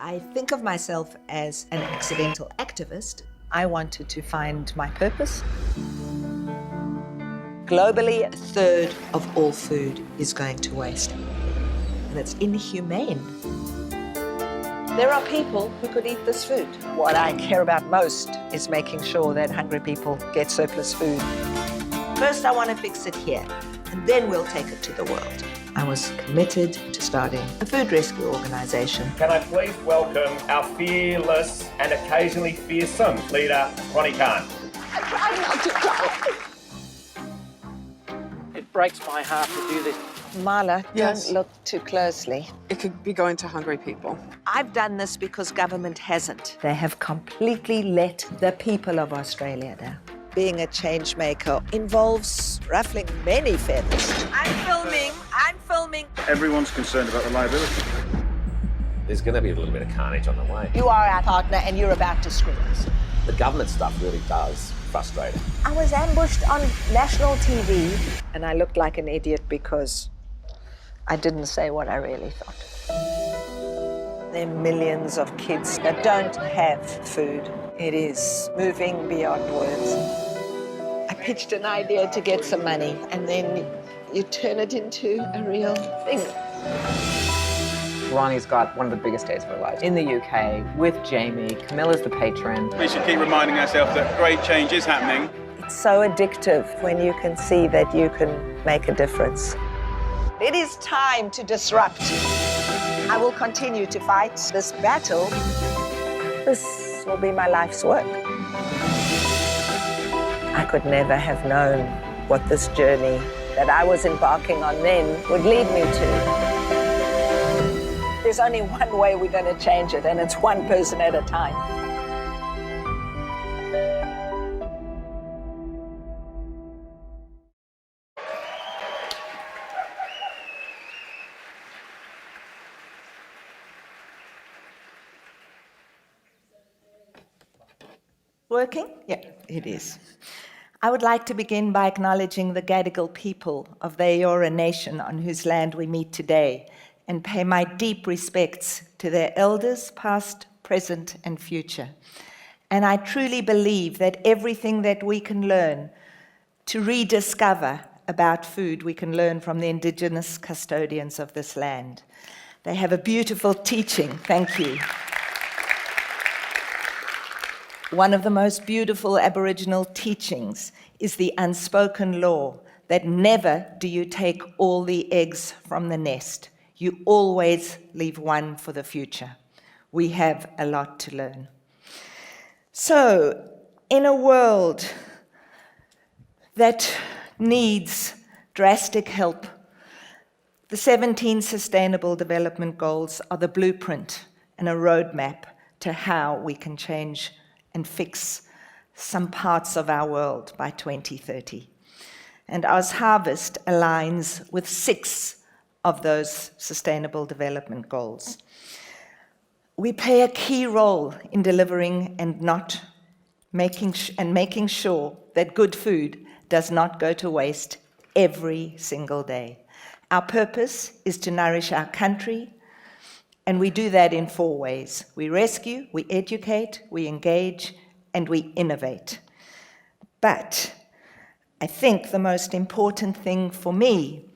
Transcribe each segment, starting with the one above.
I think of myself as an accidental activist. I wanted to find my purpose. Globally, a third of all food is going to waste, and it's inhumane. There are people who could eat this food. What I care about most is making sure that hungry people get surplus food. First, I want to fix it here, and then we'll take it to the world. I was committed to starting a food rescue organisation. Can I please welcome our fearless and occasionally fearsome leader, Ronni Kahn. I try not to cry. It breaks my heart to do this. Marla, Yes. don't look too closely. It could be going to hungry people. I've done this because government hasn't. They have completely let the people of Australia down. Being a change maker involves ruffling many feathers. I'm filming. Everyone's concerned about the liability. There's going to be a little bit of carnage on the way. You are our partner and you're about to screw us. The government stuff really does frustrate us. I was ambushed on national TV and I looked like an idiot because I didn't say what I really thought. There are millions of kids that don't have food. It is moving beyond words. I pitched an idea to get some money and then you turn it into a real thing. Ronnie's got one of the biggest days of her life in the UK with Jamie. Camilla's the patron. We should keep reminding ourselves that great change is happening. It's so addictive when you can see that you can make a difference. It is time to disrupt. I will continue to fight this battle. This will be my life's work. I could never have known what this journey that I was embarking on then would lead me to. There's only one way we're going to change it, and it's one person at a time. Working? Yeah, it is. I would like to begin by acknowledging the Gadigal people of the Eora Nation on whose land we meet today and pay my deep respects to their elders, past, present, and future. And I truly believe that everything that we can learn to rediscover about food, we can learn from the Indigenous custodians of this land. They have a beautiful teaching. Thank you. One of the most beautiful Aboriginal teachings is the unspoken law that never do you take all the eggs from the nest. You always leave one for the future. We have a lot to learn. So, in a world that needs drastic help, the 17 Sustainable Development Goals are the blueprint and a roadmap to how we can change and fix some parts of our world by 2030. And OzHarvest aligns with 6 of those Sustainable Development Goals. We play a key role in delivering and making sure that good food does not go to waste every single day. Our purpose is to nourish our country, and we do that in 4 ways. We rescue, we educate, we engage, and we innovate. But I think the most important thing for me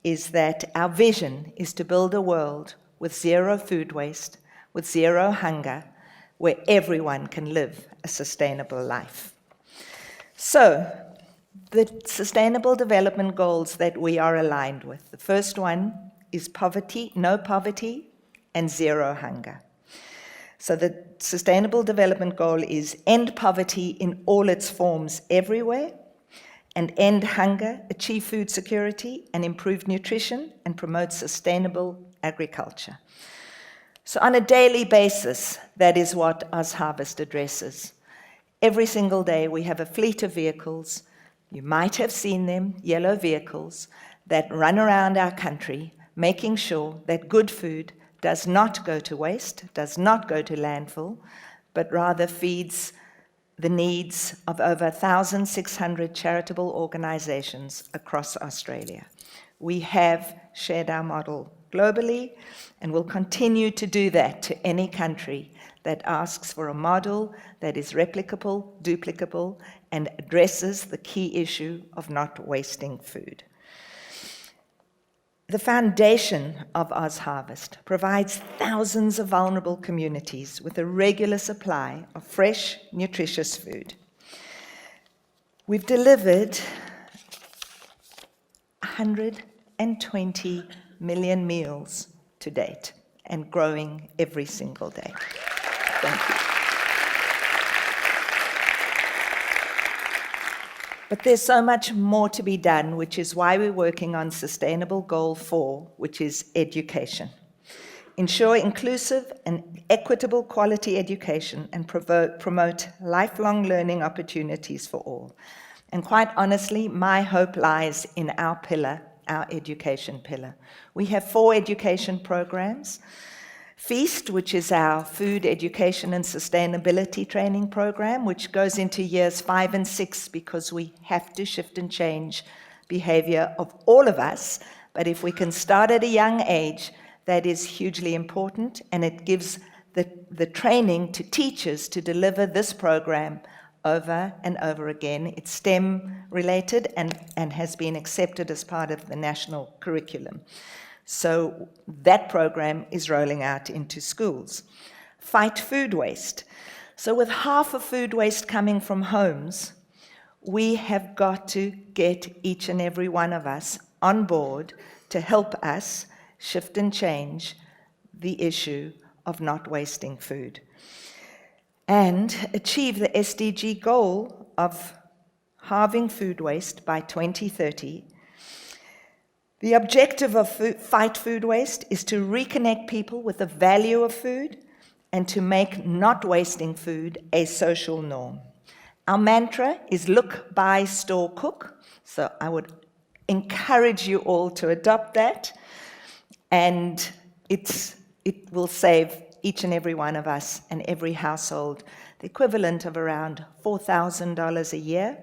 is that our vision is to build a world with zero food waste, with zero hunger, where everyone can live a sustainable life. So, the Sustainable Development Goals that we are aligned with. The first one is poverty, no poverty, and zero hunger. So the Sustainable Development Goal is end poverty in all its forms everywhere, and end hunger, achieve food security, and improve nutrition, and promote sustainable agriculture. So on a daily basis, that is what OzHarvest addresses. Every single day we have a fleet of vehicles, you might have seen them, yellow vehicles, that run around our country, making sure that good food does not go to waste, does not go to landfill, but rather feeds the needs of over 1,600 charitable organizations across Australia. We have shared our model globally, and will continue to do that to any country that asks for a model that is replicable, duplicable, and addresses the key issue of not wasting food. The foundation of OzHarvest provides thousands of vulnerable communities with a regular supply of fresh, nutritious food. We've delivered 120 million meals to date and growing every single day. Thank you. But there's so much more to be done, which is why we're working on Sustainable Goal 4, which is education. Ensure inclusive and equitable quality education and promote lifelong learning opportunities for all. And quite honestly, my hope lies in our pillar, our education pillar. We have 4 education programs. Feast, which is our food education and sustainability training program, which goes into years 5 and 6 because we have to shift and change behavior of all of us. But if we can start at a young age, that is hugely important, and it gives the training to teachers to deliver this program over and over again. It's STEM related and has been accepted as part of the national curriculum. So that program is rolling out into schools. Fight food waste. So with half of food waste coming from homes, we have got to get each and every one of us on board to help us shift and change the issue of not wasting food and achieve the SDG goal of halving food waste by 2030. The objective of Fight Food Waste is to reconnect people with the value of food and to make not wasting food a social norm. Our mantra is look, buy, store, cook. So I would encourage you all to adopt that, and it will save each and every one of us and every household the equivalent of around $4,000 a year,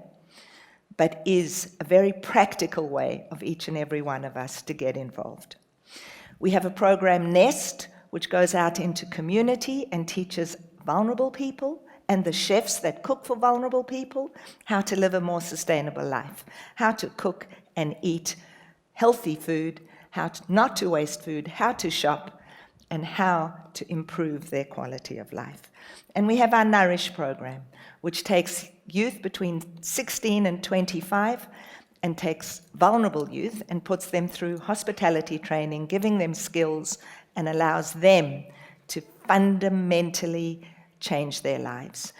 but is a very practical way of each and every one of us to get involved. We have a program, Nest, which goes out into community and teaches vulnerable people and the chefs that cook for vulnerable people how to live a more sustainable life, how to cook and eat healthy food, how not to waste food, how to shop, and how to improve their quality of life. And we have our Nourish program, which takes youth between 16 and 25 and takes vulnerable youth and puts them through hospitality training, giving them skills, and allows them to fundamentally change their lives.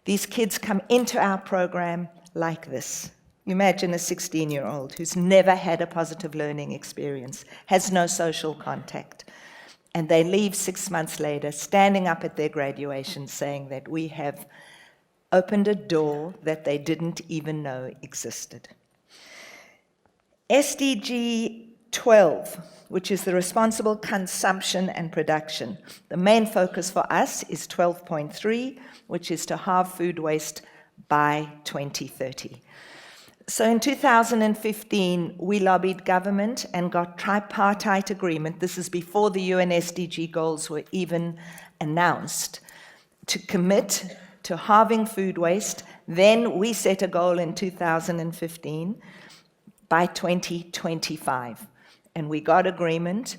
These kids come into our program like this. Imagine a 16-year-old who's never had a positive learning experience, has no social contact, and they leave 6 months later standing up at their graduation saying that we have opened a door that they didn't even know existed. SDG 12, which is the responsible consumption and production. The main focus for us is 12.3, which is to halve food waste by 2030. So in 2015, we lobbied government and got tripartite agreement, this is before the UN SDG goals were even announced, to commit to halving food waste. Then we set a goal in 2015 by 2025. And we got agreement.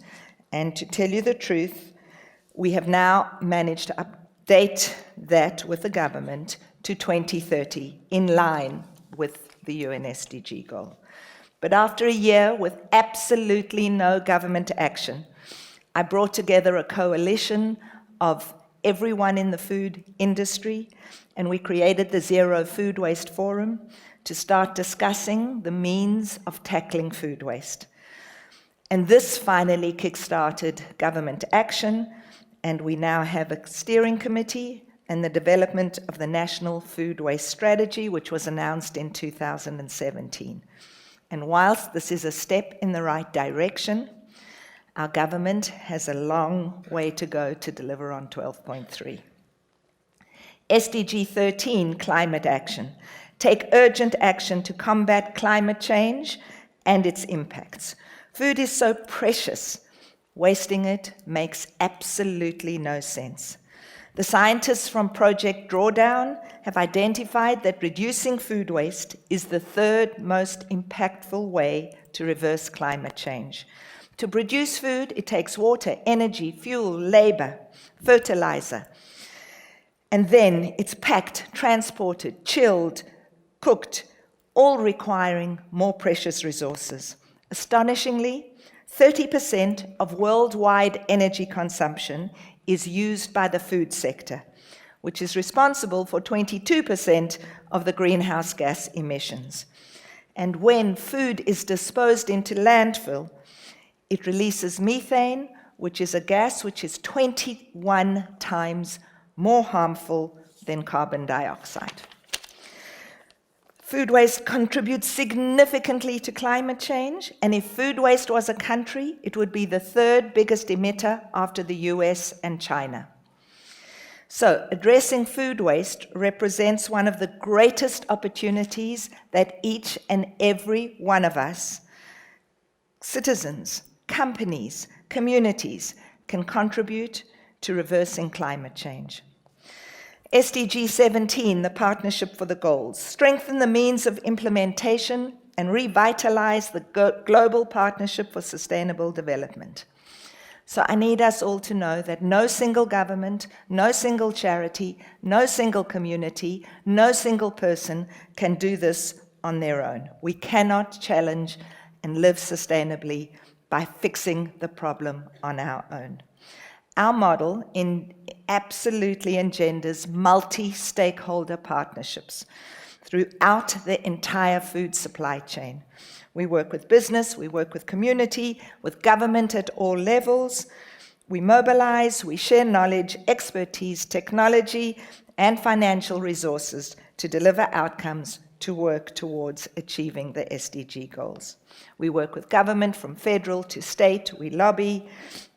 And to tell you the truth, we have now managed to update that with the government to 2030 in line with the UN SDG goal. But after a year with absolutely no government action, I brought together a coalition of everyone in the food industry, and we created the Zero Food Waste Forum to start discussing the means of tackling food waste. And this finally kick-started government action, and we now have a steering committee and the development of the National Food Waste Strategy, which was announced in 2017. And whilst this is a step in the right direction, our government has a long way to go to deliver on 12.3. SDG 13, climate action. Take urgent action to combat climate change and its impacts. Food is so precious. Wasting it makes absolutely no sense. The scientists from Project Drawdown have identified that reducing food waste is the third most impactful way to reverse climate change. To produce food, it takes water, energy, fuel, labor, fertilizer. And then it's packed, transported, chilled, cooked, all requiring more precious resources. Astonishingly, 30% of worldwide energy consumption is used by the food sector, which is responsible for 22% of the greenhouse gas emissions. And when food is disposed into landfill, it releases methane, which is a gas which is 21 times more harmful than carbon dioxide. Food waste contributes significantly to climate change, and if food waste was a country, it would be the third biggest emitter after the US and China. So, addressing food waste represents one of the greatest opportunities that each and every one of us, citizens, companies, communities, can contribute to reversing climate change. SDG 17, the Partnership for the Goals, strengthen the means of implementation and revitalize the global partnership for sustainable development. So I need us all to know that no single government, no single charity, no single community, no single person can do this on their own. We cannot challenge and live sustainably by fixing the problem on our own. Our model absolutely engenders multi-stakeholder partnerships throughout the entire food supply chain. We work with business, we work with community, with government at all levels. We mobilize, we share knowledge, expertise, technology, and financial resources to deliver outcomes to work towards achieving the SDG goals. We work with government from federal to state, we lobby,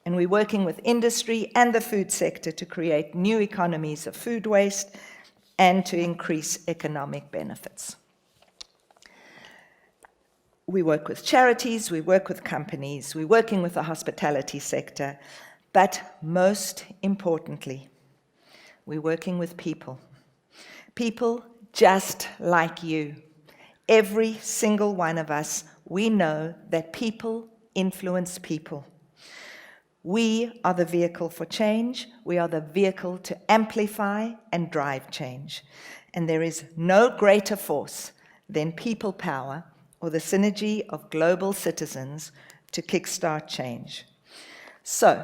and we're working with industry and the food sector to create new economies of food waste and to increase economic benefits. We work with charities, we work with companies, we're working with the hospitality sector, but most importantly, we're working with people. People just like you. Every single one of us, we know that people influence people. We are the vehicle for change. We are the vehicle to amplify and drive change. And there is no greater force than people power or the synergy of global citizens to kickstart change. So,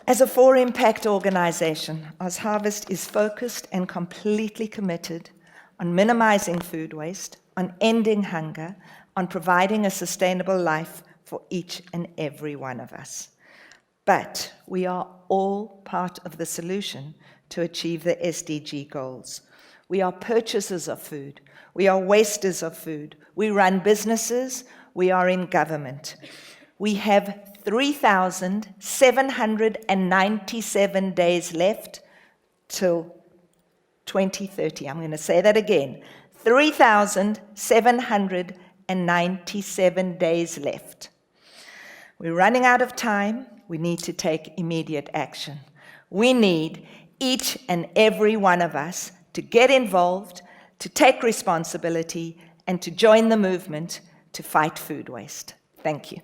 as a for-impact organization, OzHarvest is focused and completely committed on minimizing food waste, on ending hunger, on providing a sustainable life for each and every one of us. But we are all part of the solution to achieve the SDG goals. We are purchasers of food. We are wasters of food. We run businesses. We are in government. We have 3,797 days left till 2030. I'm going to say that again. 3,797 days left. We're running out of time. We need to take immediate action. We need each and every one of us to get involved, to take responsibility, and to join the movement to fight food waste. Thank you.